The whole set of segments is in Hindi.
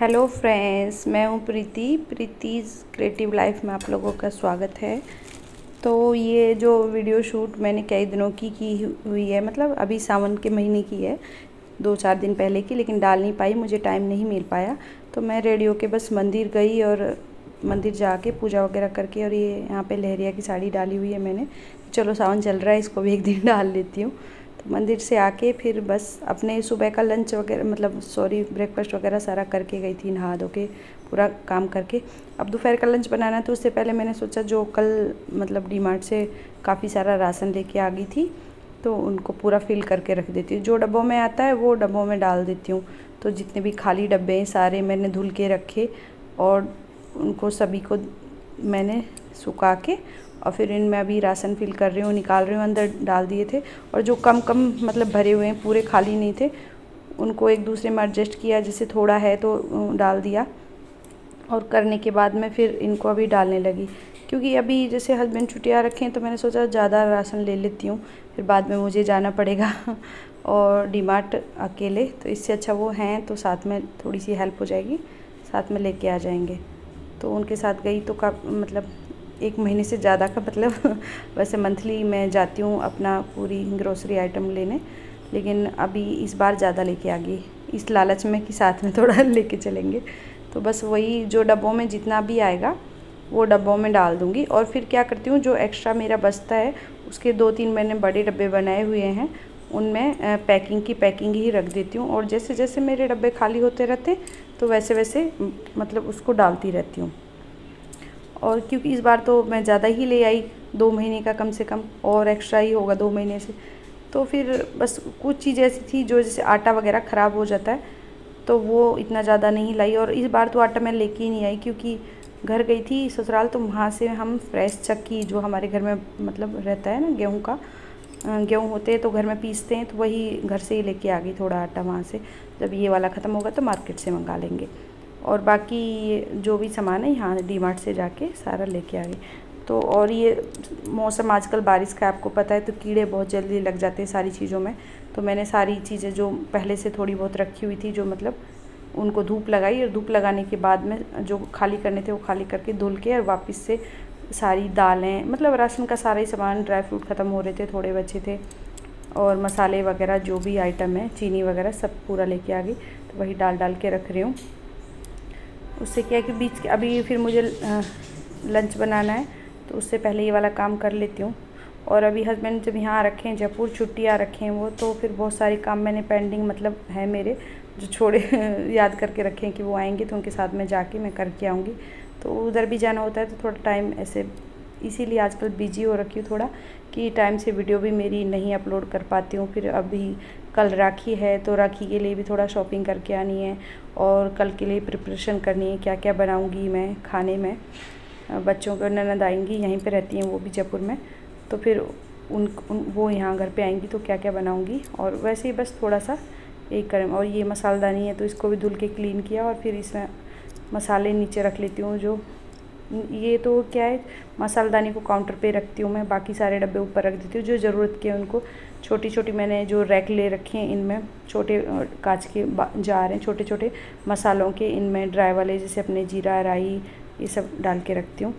हेलो फ्रेंड्स, मैं हूँ प्रीतीज़ क्रिएटिव लाइफ में आप लोगों का स्वागत है। तो ये जो वीडियो शूट मैंने कई दिनों की हुई है, मतलब अभी सावन के महीने की है, 2-4 दिन पहले की, लेकिन डाल नहीं पाई, मुझे टाइम नहीं मिल पाया। तो मैं रेडी होके बस मंदिर गई और मंदिर जाके पूजा वगैरह करके, और ये यहाँ पे लहरिया की साड़ी डाली हुई है मैंने। चलो सावन चल रहा है, इसको भी एक दिन डाल लेती हूँ। तो मंदिर से आके फिर बस अपने सुबह का लंच वगैरह, मतलब ब्रेकफास्ट वगैरह सारा करके गई थी, नहा धो के पूरा काम करके। अब दोपहर का लंच बनाना है, तो उससे पहले मैंने सोचा जो कल मतलब डीमार्ट से काफ़ी सारा राशन लेके आ गई थी, तो उनको पूरा फिल करके रख देती हूँ। जो डब्बों में आता है वो डब्बों में डाल देती हूँ। तो जितने भी खाली डब्बे हैं सारे मैंने धुल के रखे, और उनको सभी को मैंने सुखा के, और फिर इनमें अभी राशन फिल कर रही हूँ, निकाल रही हूँ, अंदर डाल दिए थे। और जो कम मतलब भरे हुए हैं, पूरे खाली नहीं थे, उनको एक दूसरे में एडजस्ट किया, जैसे थोड़ा है तो डाल दिया। और करने के बाद में फिर इनको अभी डालने लगी, क्योंकि अभी जैसे हस्बैंड छुट्टियाँ रखे हैं, तो मैंने सोचा ज़्यादा राशन ले लेती हूँ, फिर बाद में मुझे जाना पड़ेगा और डीमार्ट अकेले, तो इससे अच्छा वो हैं तो साथ में थोड़ी सी हेल्प हो जाएगी, साथ में लेके आ जाएंगे। तो उनके साथ गई तो मतलब 1 महीने से ज़्यादा का मतलब वैसे मंथली मैं जाती हूँ अपना पूरी ग्रोसरी आइटम लेने, लेकिन अभी इस बार ज़्यादा लेके आ गई, इस लालच में कि साथ में थोड़ा लेके चलेंगे। तो बस वही जो डब्बों में जितना भी आएगा वो डब्बों में डाल दूँगी। और फिर क्या करती हूँ, जो एक्स्ट्रा मेरा बचता है उसके 2-3 मैंने बड़े डब्बे बनाए हुए हैं, उनमें पैकिंग ही रख देती हूँ। और जैसे जैसे मेरे डब्बे खाली होते रहते तो वैसे वैसे मतलब उसको डालती रहती हूँ। और क्योंकि इस बार तो मैं ज़्यादा ही ले आई, 2 महीने का कम से कम, और एक्स्ट्रा ही होगा 2 महीने से। तो फिर बस कुछ चीज़ ऐसी थी जो जैसे आटा वगैरह ख़राब हो जाता है, तो वो इतना ज़्यादा नहीं लाई। और इस बार तो आटा मैं लेके ही नहीं आई, क्योंकि घर गई थी ससुराल, तो वहाँ से हम फ्रेश चक्की जो हमारे घर में मतलब रहता है ना, गेहूँ का, गेहूँ होते हैं तो घर में पीसते हैं, तो वही घर से ही लेके आ गई थोड़ा आटा वहाँ से। जब ये वाला ख़त्म होगा तो मार्केट से मंगा लेंगे। और बाकी जो भी सामान है यहाँ डीमार्ट से जाके सारा लेके आ गई। तो और ये मौसम आजकल बारिश का आपको पता है, तो कीड़े बहुत जल्दी लग जाते हैं सारी चीज़ों में। तो मैंने सारी चीज़ें जो पहले से थोड़ी बहुत रखी हुई थी, जो मतलब उनको धूप लगाई, और धूप लगाने के बाद में जो खाली करने थे वो खाली करके धुल के, और वापस से सारी दालें, मतलब राशन का सारा ही सामान, ड्राई फ्रूट ख़त्म हो रहे थे, थोड़े बचे थे, और मसाले वगैरह जो भी आइटम है, चीनी वगैरह सब पूरा लेके आ गई। तो वही डाल के रख रही हूँ। उससे क्या है कि बीच अभी फिर मुझे लंच बनाना है, तो उससे पहले ये वाला काम कर लेती हूँ। और अभी हस्बैंड जब यहाँ रखे हैं, जयपुर छुट्टियाँ रखे हैं वो, तो फिर बहुत सारे काम मैंने पेंडिंग मतलब है मेरे, जो छोड़े याद करके रखे हैं कि वो आएंगे तो उनके साथ में जाके मैं करके आऊँगी। तो उधर भी जाना होता है, तो थोड़ा टाइम ऐसे, इसीलिए आजकल बिजी हो रखी हूँ थोड़ा, कि टाइम से वीडियो भी मेरी नहीं अपलोड कर पाती हूँ। फिर अभी कल राखी है, तो राखी के लिए भी थोड़ा शॉपिंग करके आनी है, और कल के लिए प्रिपरेशन करनी है, क्या क्या बनाऊँगी मैं खाने में। बच्चों को ननद आएंगी, यहीं पे रहती हैं वो भी जयपुर में, तो फिर वो यहाँ घर पे आएंगी तो क्या क्या बनाऊँगी। और वैसे ही बस थोड़ा सा एक करें। और ये मसालदानी है, तो इसको भी धुल के क्लीन किया, और फिर इसमें मसाले नीचे रख लेती हूँ। जो ये तो क्या है, मसालदानी को काउंटर पे रखती हूँ मैं, बाकी सारे डब्बे ऊपर रख देती हूँ जो ज़रूरत के। उनको छोटी छोटी मैंने जो रैक ले रखे हैं, इनमें छोटे कांच के जार हैं छोटे छोटे मसालों के, इनमें ड्राई वाले जैसे अपने जीरा, राई, ये सब डाल के रखती हूँ।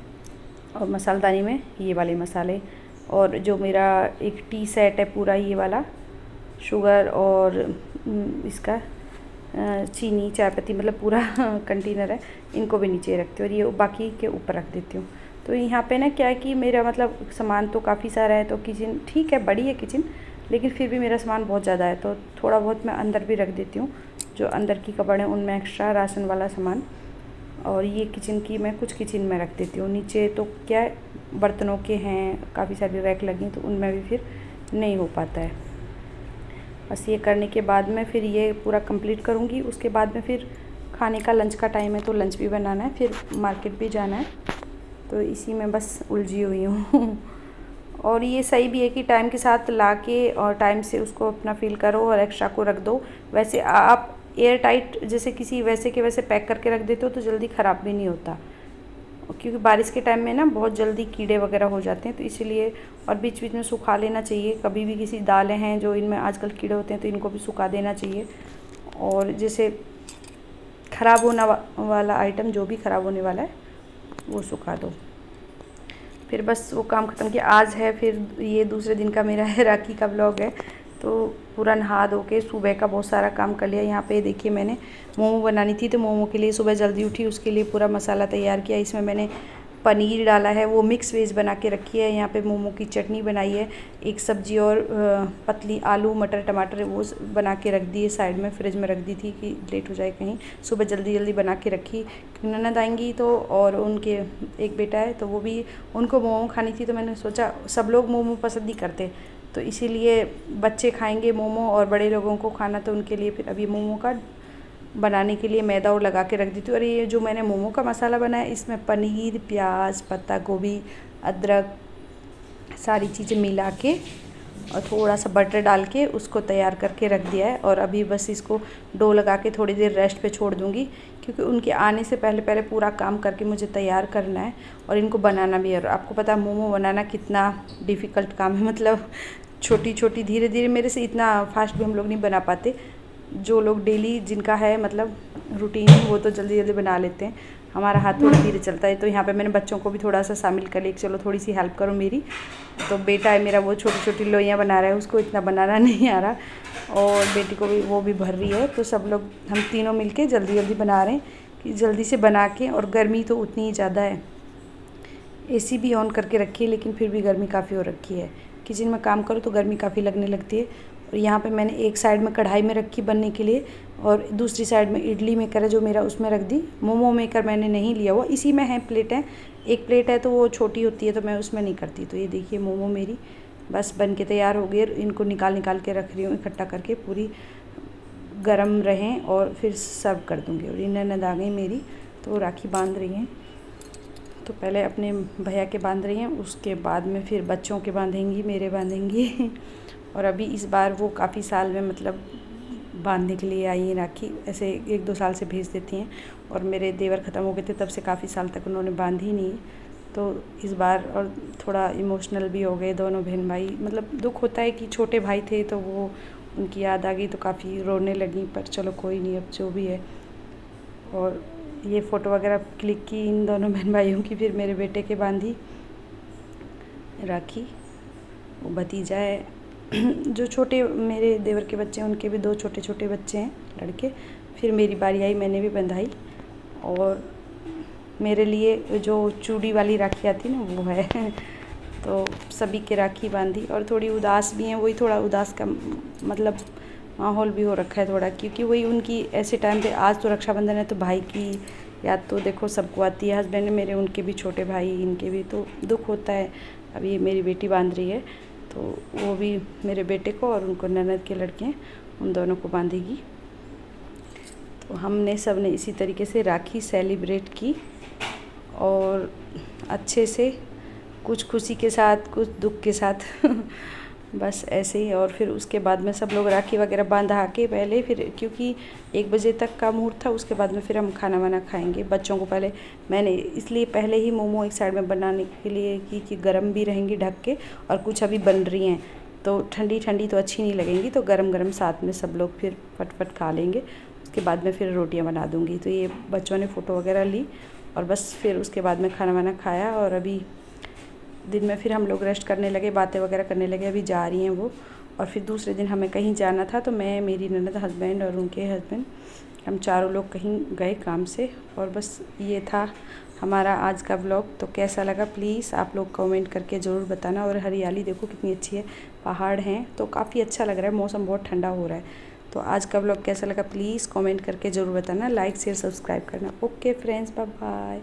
और मसालदानी में ये वाले मसाले, और जो मेरा एक टी सेट है पूरा ये वाला, शुगर और इसका चीनी, चाय पत्ती, मतलब पूरा कंटेनर है, इनको भी नीचे रखती हूँ, और ये बाकी के ऊपर रख देती हूँ। तो यहाँ पे ना क्या है कि मेरा मतलब सामान तो काफ़ी सारा है, तो किचन ठीक है, बड़ी है किचन, लेकिन फिर भी मेरा सामान बहुत ज़्यादा है, तो थोड़ा बहुत मैं अंदर भी रख देती हूँ। जो अंदर की कबड़ है उनमें एक्स्ट्रा राशन वाला सामान, और ये किचन की मैं कुछ किचन में रख देती हूँ। नीचे तो क्या है, बर्तनों के हैं, काफ़ी सारी रैक लगी, तो उनमें भी फिर नहीं हो पाता है। बस ये करने के बाद में फिर ये पूरा कंप्लीट करूँगी। उसके बाद में फिर खाने का लंच का टाइम है, तो लंच भी बनाना है, फिर मार्केट भी जाना है, तो इसी में बस उलझी हुई हूँ और ये सही भी है कि टाइम के साथ ला के और टाइम से उसको अपना फिल करो और एक्स्ट्रा को रख दो। वैसे आप एयर टाइट जैसे किसी वैसे के वैसे पैक करके रख देते हो तो जल्दी ख़राब भी नहीं होता, क्योंकि बारिश के टाइम में ना बहुत जल्दी कीड़े वगैरह हो जाते हैं, तो इसीलिए। और बीच बीच में सुखा लेना चाहिए, कभी भी किसी दालें हैं जो इनमें आजकल कीड़े होते हैं तो इनको भी सुखा देना चाहिए। और जैसे ख़राब होने वाला आइटम जो भी ख़राब होने वाला है वो सुखा दो। फिर बस वो काम ख़त्म किया। आज है फिर ये दूसरे दिन का मेरा है राखी का ब्लॉग है। तो पूरा नहा धो के सुबह का बहुत सारा काम कर लिया। यहाँ पे देखिए मैंने मोमो बनानी थी तो मोमो के लिए सुबह जल्दी उठी, उसके लिए पूरा मसाला तैयार किया। इसमें मैंने पनीर डाला है, वो मिक्स वेज बना के रखी है। यहाँ पे मोमो की चटनी बनाई है, एक सब्जी और पतली आलू मटर टमाटर वो बना के रख दी है साइड में, फ्रिज में रख दी थी कि लेट हो जाए कहीं। सुबह जल्दी जल्दी बना के रखी, ननद आएंगी तो, और उनके एक बेटा है तो वो भी, उनको मोमो खानी थी। तो मैंने सोचा सब लोग मोमो पसंद नहीं करते तो इसीलिए बच्चे खाएंगे मोमो और बड़े लोगों को खाना, तो उनके लिए फिर अभी मोमो का बनाने के लिए मैदा और लगा के रख दी थी। और ये जो मैंने मोमो का मसाला बनाया इसमें पनीर, प्याज, पत्ता गोभी, अदरक सारी चीज़ें मिला के और थोड़ा सा बटर डाल के उसको तैयार करके रख दिया है। और अभी बस इसको डो लगा के थोड़ी देर रेस्ट पे छोड़ दूँगी, क्योंकि उनके आने से पहले पहले पूरा काम करके मुझे तैयार करना है और इनको बनाना भी है। और आपको पता है मोमो बनाना कितना डिफ़िकल्ट काम है, मतलब छोटी छोटी धीरे धीरे, मेरे से इतना फास्ट भी हम लोग नहीं बना पाते। जो लोग डेली जिनका है मतलब रूटीन वो तो जल्दी जल्दी बना लेते हैं, हमारा हाथ थोड़ा धीरे चलता है। तो यहाँ पे मैंने बच्चों को भी थोड़ा सा शामिल कर लिया, चलो थोड़ी सी हेल्प करो मेरी। तो बेटा है मेरा वो छोटी छोटी लोइयाँ बना रहा है, उसको इतना बनाना नहीं आ रहा, और बेटी को भी वो भी भर रही है। तो सब लोग हम तीनों मिलके जल्दी जल्दी बना रहे हैं कि जल्दी से बना के। और गर्मी तो उतनी ही ज़्यादा है, एसी भी ऑन करके रखी है लेकिन फिर भी गर्मी काफ़ी हो रखी है। किचन में काम करो तो गर्मी काफ़ी लगने लगती है। और यहाँ पे मैंने एक साइड में कढ़ाई में रखी बनने के लिए, और दूसरी साइड में इडली मेकर है जो मेरा, उसमें रख दी। मोमो मेकर मैंने नहीं लिया हुआ, इसी में है प्लेट है, एक प्लेट है तो वो छोटी होती है तो मैं उसमें नहीं करती। तो ये देखिए मोमो मेरी बस बन के तैयार हो गई। इनको निकाल के रख रही हूँ इकट्ठा करके, पूरी गर्म रहें और फिर सर्व कर दूँगी। और ये ननद आ गई मेरी तो राखी बांध रही हैं। तो पहले अपने भैया के बांध रही हैं, उसके बाद में फिर बच्चों के बांधेंगी, मेरे बांधेंगी। और अभी इस बार वो काफ़ी साल में मतलब बांधने के लिए आई हैं राखी, ऐसे 1-2 साल से भेज देती हैं। और मेरे देवर ख़त्म हो गए थे तब से काफ़ी साल तक उन्होंने बांधी नहीं। तो इस बार और थोड़ा इमोशनल भी हो गए दोनों बहन भाई, मतलब दुख होता है कि छोटे भाई थे तो वो उनकी याद आ गई तो काफ़ी रोने लगी। पर चलो कोई नहीं, अब जो भी है। और ये फ़ोटो वगैरह क्लिक की इन दोनों बहन भाइयों की। फिर मेरे बेटे के बांधी राखी, वो भतीजा है जो छोटे मेरे देवर के बच्चे हैं उनके भी 2 छोटे छोटे बच्चे हैं लड़के। फिर मेरी बारी आई, मैंने भी बंधाई। और मेरे लिए जो चूड़ी वाली राखी आती है ना वो है तो सभी के राखी बांधी। और थोड़ी उदास भी हैं, वही थोड़ा उदास का मतलब माहौल भी हो रखा है थोड़ा, क्योंकि वही उनकी ऐसे टाइम पे, आज तो रक्षाबंधन है तो भाई की याद तो देखो सबको आती है। हस्बैंड मेरे, उनके भी छोटे भाई, इनके भी तो दुख होता है। अब ये मेरी बेटी बांध रही है तो वो भी मेरे बेटे को और उनको ननद के लड़के हैं उन दोनों को बांधेगी। तो हमने सब ने इसी तरीके से राखी सेलिब्रेट की, और अच्छे से, कुछ खुशी के साथ कुछ दुख के साथ बस ऐसे ही। और फिर उसके बाद में सब लोग राखी वगैरह बांधा के पहले, फिर क्योंकि 1 बजे तक का मुहूर्त था, उसके बाद में फिर हम खाना वाना खाएंगे। बच्चों को पहले मैंने इसलिए पहले ही मोमो एक साइड में बनाने के लिए कि गर्म भी रहेंगी ढक के, और कुछ अभी बन रही हैं तो ठंडी ठंडी तो अच्छी नहीं लगेंगी, तो गरम गरम साथ में सब लोग फिर फटफट खा लेंगे। उसके बाद में फिर रोटियाँ बना दूँगी। तो ये बच्चों ने फ़ोटो वगैरह ली और बस फिर उसके बाद में खाना वाना खाया। और अभी दिन में फिर हम लोग रेस्ट करने लगे, बातें वगैरह करने लगे। अभी जा रही हैं वो। और फिर दूसरे दिन हमें कहीं जाना था, तो मैं, मेरी ननद, हस्बैंड और उनके हस्बैंड, हम चारों लोग कहीं गए काम से। और बस ये था हमारा आज का ब्लॉग। तो कैसा लगा प्लीज़ आप लोग कमेंट करके ज़रूर बताना। और हरियाली देखो कितनी अच्छी है, पहाड़ हैं तो काफ़ी अच्छा लग रहा है, मौसम बहुत ठंडा हो रहा है। तो आज का ब्लॉग कैसा लगा प्लीज़ कमेंट करके ज़रूर बताना, लाइक शेयर सब्सक्राइब करना। Okay friends, bye bye.